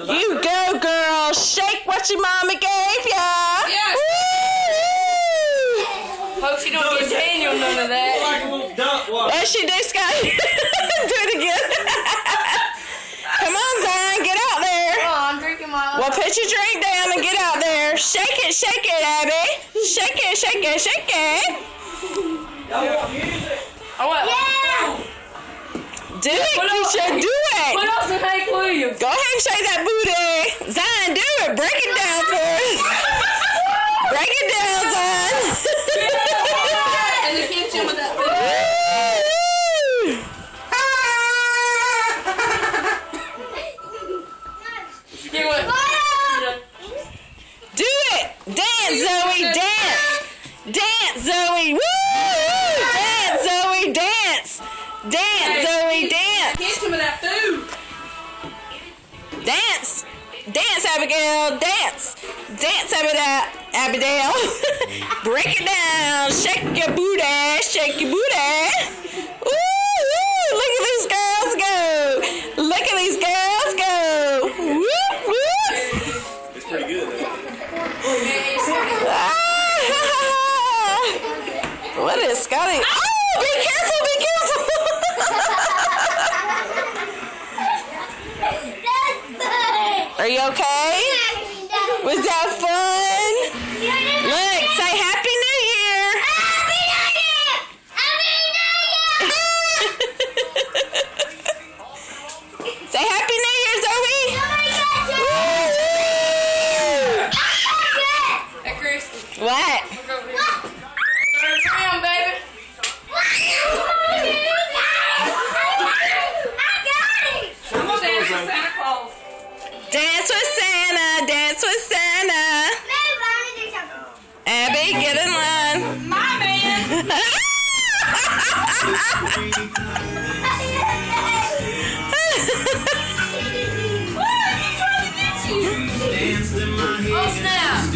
You go, girl. Shake what your mama gave ya. Yes. Hope she don't give Daniel none of that. There she do, Scott. Do it again. Come on, Zion. Get out there. Oh, I'm drinking my. Well, put your drink down and get out there. Shake it, Abby. Shake it, shake it, shake it. Oh, what? Yeah. Do it, Keisha. Do it. What else is Hank Williams? Go ahead and shake that booty. Zion, do it. Break it down for us. Break it down, Zion. In the kitchen with that food. Get what? Do it. Dance, Zoe. Dance. Dance, Zoe. Woo! Dance, Zoe. Dance. Dance, Zoe. Dance. Kitchen with that food. Dance. Dance, Abigail. Dance. Dance, Abigail. Break it down. Shake your booty. Shake your booty. Woo, woo. Look at these girls go. Look at these girls go. Whoop, whoop. It's pretty good. Ah. What is Scotty? Oh, be careful, be careful. Are you okay? Was that fun? Look, say Happy New Year. Happy New Year! Happy New Year! Say Happy New Year, Zoe. Hey, Chris. What? Look over here. Turn around, baby. I'm gonna dance with Santa Claus. Dance with Santa, dance with Santa. Abby, get in line. My man. Oh, snap.